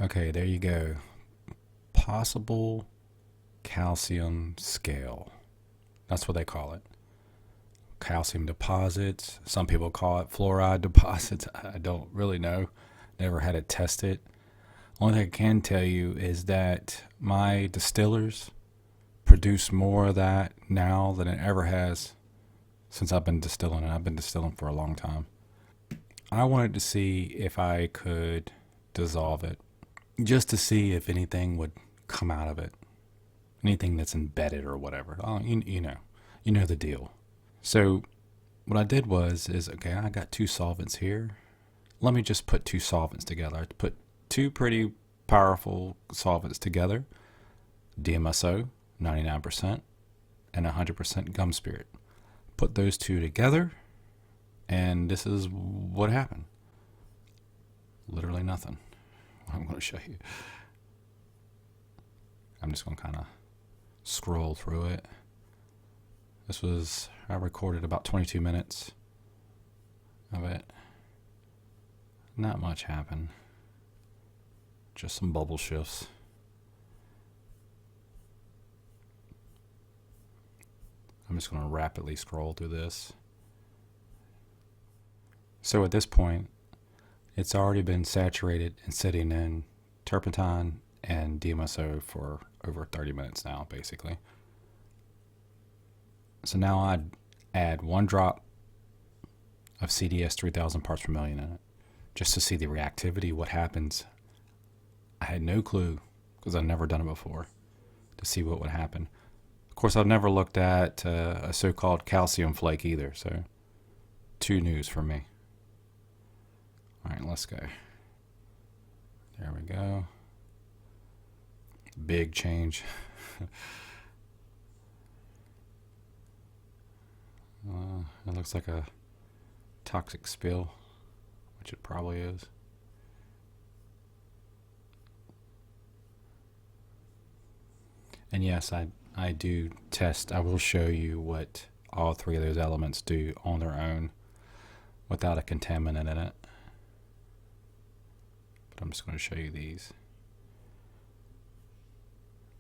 Okay, there you go. Possible calcium scale. That's what they call it. Calcium deposits. Some people call it fluoride deposits. I don't really know. Never had it tested. Only thing I can tell you is that my distillers produce more of that now than it ever has since I've been distilling, and I've been distilling for a long time. I wanted to see if I could dissolve it, just to see if anything would come out of it, anything that's embedded or whatever. Oh, you know the deal. So what I did is okay, I got two solvents here. Let me just put two solvents together. I put two pretty powerful solvents together: DMSO, 99%, and 100% gum spirit. Put those two together, and this is what happened. Literally nothing. I'm going to show you. I'm just going to kind of scroll through it. I recorded about 22 minutes of it. Not much happened. Just some bubble shifts. I'm just going to rapidly scroll through this. So at this point, it's already been saturated and sitting in turpentine and DMSO for over 30 minutes now, basically. So now I'd add 1 drop of CDS 3000 parts per million in it, just to see the reactivity, what happens. I had no clue, because I'd never done it before, to see what would happen. Of course, I've never looked at a so-called calcium flake either, so two news for me. All right, let's go. There we go. Big change. It looks like a toxic spill, which it probably is. And yes, I do test. I will show you what all three of those elements do on their own without a contaminant in it. But I'm just going to show you these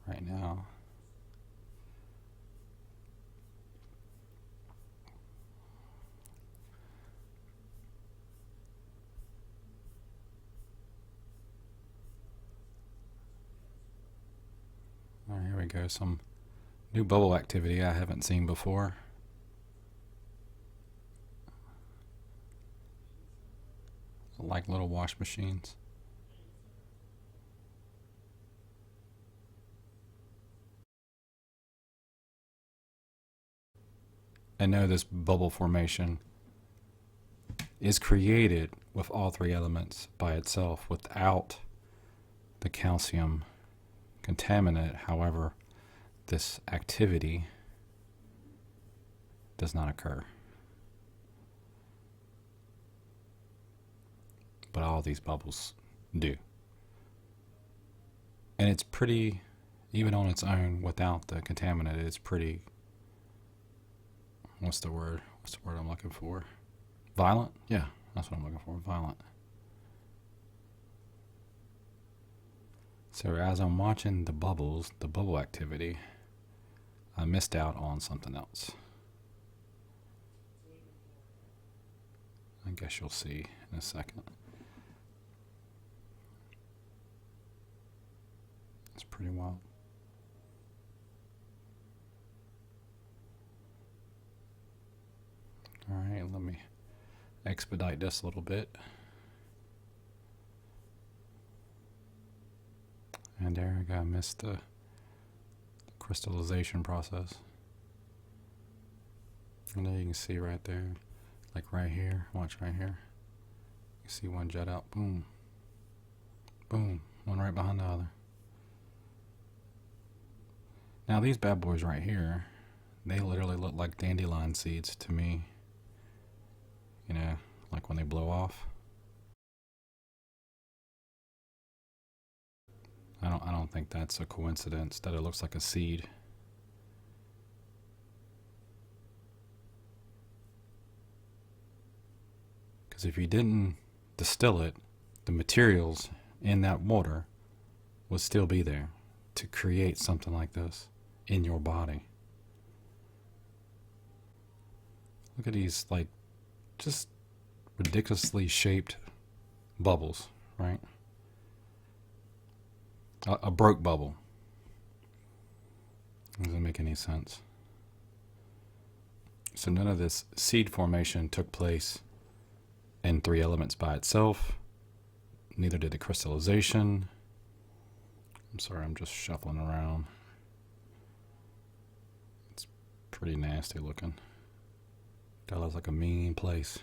right now. All right, here we go. Some new bubble activity I haven't seen before. Like little wash machines. And know this bubble formation is created with all three elements by itself without the calcium contaminant. However, this activity does not occur. But all these bubbles do. And it's pretty, even on its own without the contaminant, it's pretty, what's the word I'm looking for? Violent? Yeah, that's what I'm looking for, violent. So as I'm watching the bubbles, the bubble activity, I missed out on something else. I guess you'll see in a second. It's pretty wild. All right, let me expedite this a little bit. And there I go, I missed the crystallization process. And there you can see right there, like right here, watch right here. You see one jet out, boom, boom, one right behind the other. Now these bad boys right here, they literally look like dandelion seeds to me. You know, like when they blow off. I don't think that's a coincidence that it looks like a seed. Because if you didn't distill it, the materials in that water would still be there to create something like this in your body. Look at these, like, just ridiculously shaped bubbles, right? A broke bubble. Doesn't make any sense. So none of this seed formation took place in three elements by itself. Neither did the crystallization. I'm sorry, I'm just shuffling around. It's pretty nasty looking. That looks like a mean place.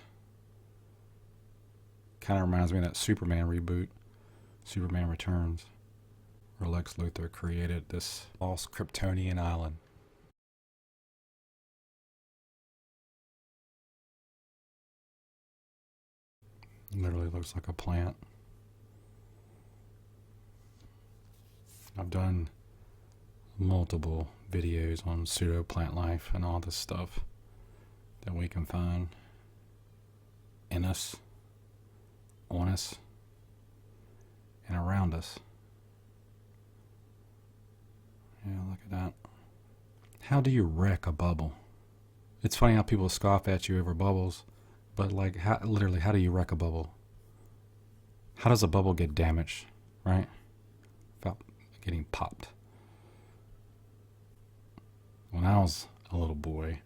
Kind of reminds me of that Superman reboot, Superman Returns, where Lex Luthor created this false Kryptonian island. Literally looks like a plant. I've done multiple videos on pseudoplant life and all this stuff that we can find in us, on us, and around us. Yeah, look at that. How do you wreck a bubble? It's funny how people scoff at you over bubbles, but like, literally, how do you wreck a bubble? How does a bubble get damaged, right? Without getting popped. When I was a little boy,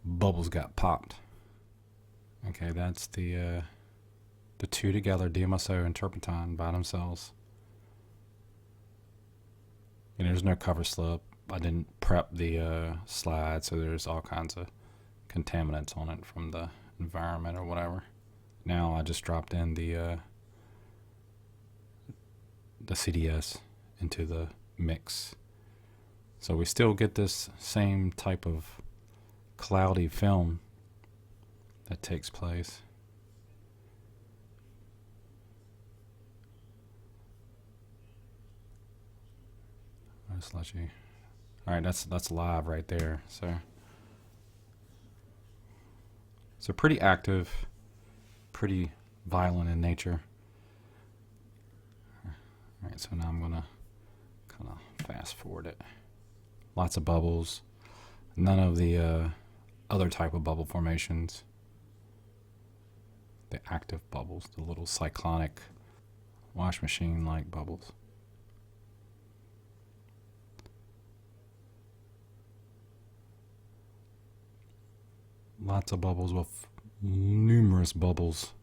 bubbles got popped. Okay, that's the two together, DMSO and Turpentine by themselves. And there's no cover slip. I didn't prep the slide, so there's all kinds of contaminants on it from the environment or whatever. Now I just dropped in the CDS into the mix. So we still get this same type of cloudy film that takes place. I'll just let you. All right, that's live right there. So pretty active, pretty violent in nature. All right, so now I'm gonna kind of fast forward it. Lots of bubbles. None of the other type of bubble formations. The active bubbles, the little cyclonic wash machine-like bubbles. Lots of bubbles with numerous bubbles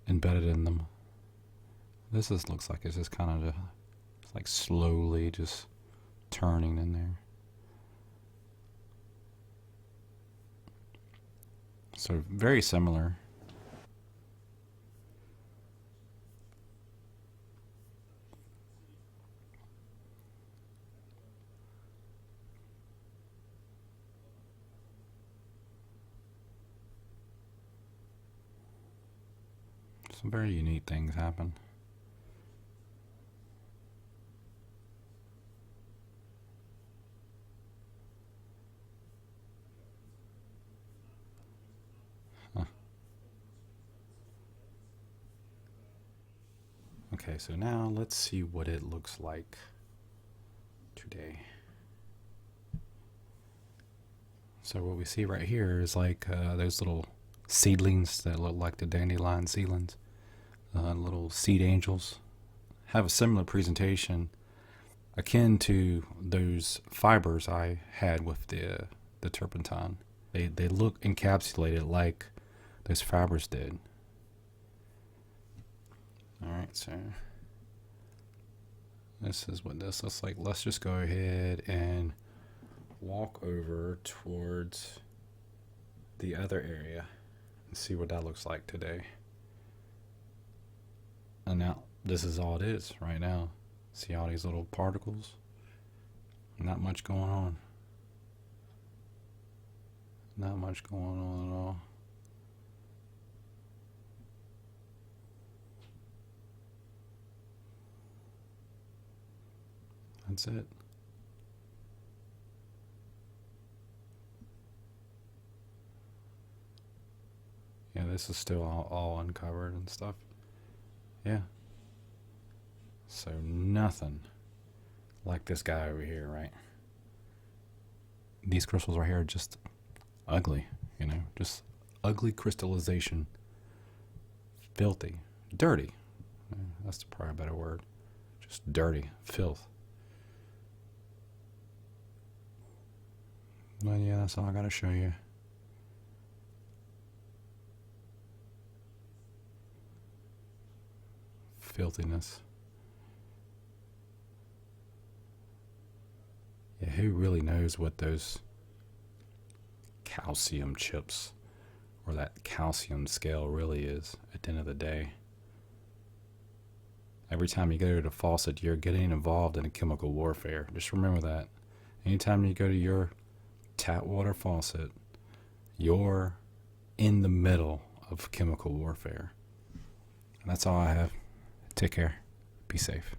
embedded in them. This just looks like it's just kind of like slowly just turning in there. So very similar. Some very unique things happen. Huh. Okay, so now let's see what it looks like today. So what we see right here is like those little seedlings that look like the dandelion seedlings, little seed angels, have a similar presentation akin to those fibers I had with the turpentine. They look encapsulated like those fibers did. Alright, so this is what this looks like. Let's just go ahead and walk over towards the other area and see what that looks like today. And now this is all it is right now. See all these little particles? Not much going on. Not much going on at all. That's it. Yeah, this is still all uncovered and stuff. Yeah. So nothing like this guy over here, right? These crystals right here are just ugly, just ugly crystallization. Filthy. Dirty. That's probably a better word. Just dirty. Filth. But yeah, that's all I gotta show you. Filthiness. Yeah, who really knows what those calcium chips or that calcium scale really is at the end of the day? Every time you go to the faucet, you're getting involved in a chemical warfare. Just remember that. Anytime you go to your tap water faucet, you're in the middle of chemical warfare. And that's all I have. Take care. Be safe.